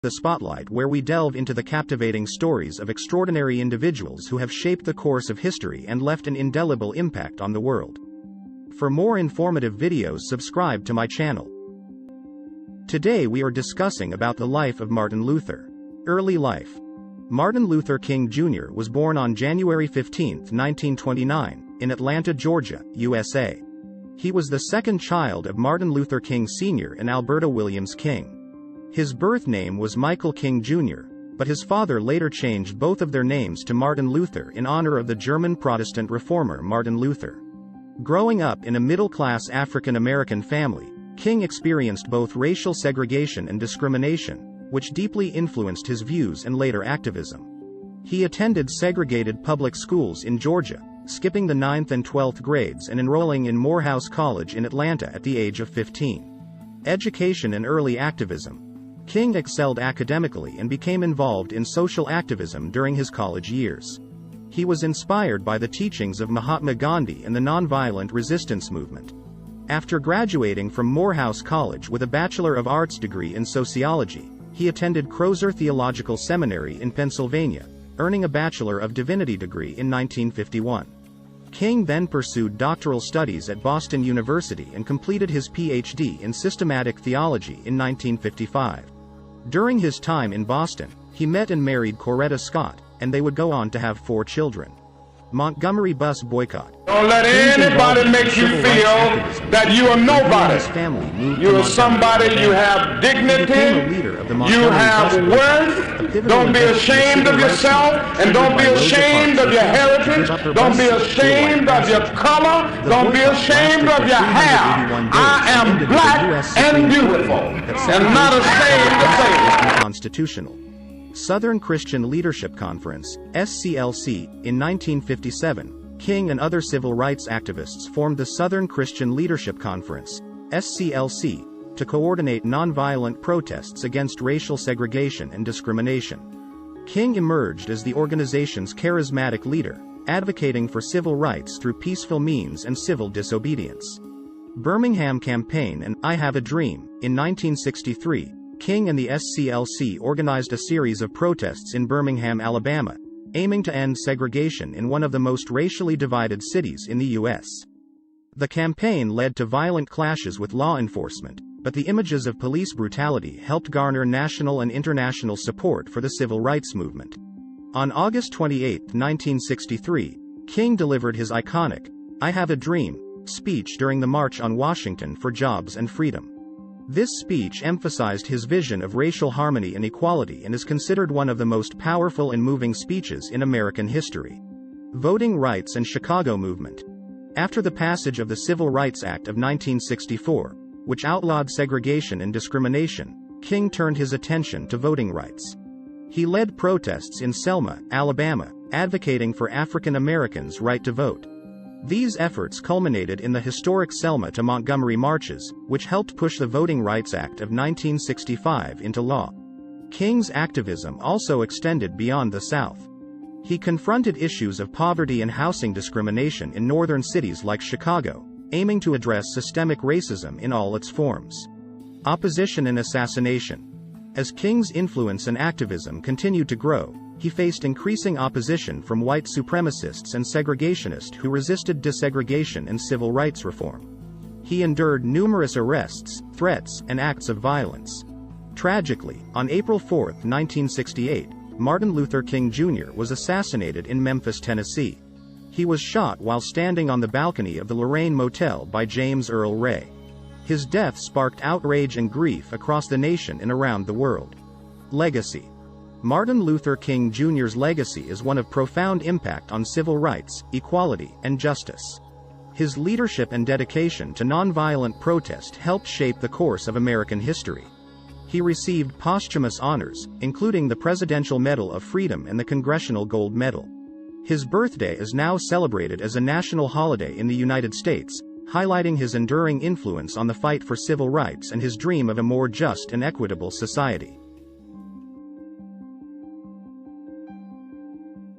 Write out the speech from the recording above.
the spotlight, where we delve into the captivating stories of extraordinary individuals who have shaped the course of history and left an indelible impact on the world. For more informative videos, subscribe to my channel. Today we are discussing about the life of Martin Luther. Early life. Martin Luther King Jr. was born on January 15, 1929, in Atlanta, Georgia, USA. He was the second child of Martin Luther King Sr. and Alberta Williams King. His birth name was Michael King Jr., but his father later changed both of their names to Martin Luther in honor of the German Protestant reformer Martin Luther. Growing up in a middle-class African-American family, King experienced both racial segregation and discrimination, which deeply influenced his views and later activism. He attended segregated public schools in Georgia, skipping the 9th and 12th grades and enrolling in Morehouse College in Atlanta at the age of 15. Education and early activism. King excelled academically and became involved in social activism during his college years. He was inspired by the teachings of Mahatma Gandhi and the nonviolent resistance movement. After graduating from Morehouse College with a Bachelor of Arts degree in sociology, he attended Crozer Theological Seminary in Pennsylvania, earning a Bachelor of Divinity degree in 1951. King then pursued doctoral studies at Boston University and completed his Ph.D. in systematic theology in 1955. During his time in Boston, he met and married Coretta Scott, and they would go on to have 4 children. Montgomery bus boycott. Don't let anybody make you feel that you are nobody. You are somebody, you have dignity, you have worth. Don't be ashamed of yourself, and don't be ashamed of your heritage. Don't be ashamed of your color. Don't be ashamed of your hair. I am black and beautiful, and not ashamed to say it. Constitutional. Southern Christian Leadership Conference, SCLC, in 1957, King and other civil rights activists formed the Southern Christian Leadership Conference, SCLC, to coordinate nonviolent protests against racial segregation and discrimination. King emerged as the organization's charismatic leader, advocating for civil rights through peaceful means and civil disobedience. Birmingham Campaign and I Have a Dream, in 1963, King and the SCLC organized a series of protests in Birmingham, Alabama, aiming to end segregation in one of the most racially divided cities in the U.S. The campaign led to violent clashes with law enforcement, but the images of police brutality helped garner national and international support for the civil rights movement. On August 28, 1963, King delivered his iconic, "I Have a Dream" speech during the March on Washington for Jobs and Freedom. This speech emphasized his vision of racial harmony and equality and is considered one of the most powerful and moving speeches in American history. Voting rights and Chicago movement. After the passage of the Civil Rights Act of 1964, which outlawed segregation and discrimination, King turned his attention to voting rights. He led protests in Selma, Alabama, advocating for African Americans' right to vote. These efforts culminated in the historic Selma to Montgomery marches, which helped push the Voting Rights Act of 1965 into law. King's activism also extended beyond the South. He confronted issues of poverty and housing discrimination in northern cities like Chicago, aiming to address systemic racism in all its forms. Opposition and assassination. As King's influence and activism continued to grow, he faced increasing opposition from white supremacists and segregationists who resisted desegregation and civil rights reform. He endured numerous arrests, threats, and acts of violence. Tragically, on April 4, 1968, Martin Luther King Jr. was assassinated in Memphis, Tennessee. He was shot while standing on the balcony of the Lorraine Motel by James Earl Ray. His death sparked outrage and grief across the nation and around the world. Legacy. Martin Luther King Jr.'s legacy is one of profound impact on civil rights, equality, and justice. His leadership and dedication to nonviolent protest helped shape the course of American history. He received posthumous honors, including the Presidential Medal of Freedom and the Congressional Gold Medal. His birthday is now celebrated as a national holiday in the United States, highlighting his enduring influence on the fight for civil rights and his dream of a more just and equitable society.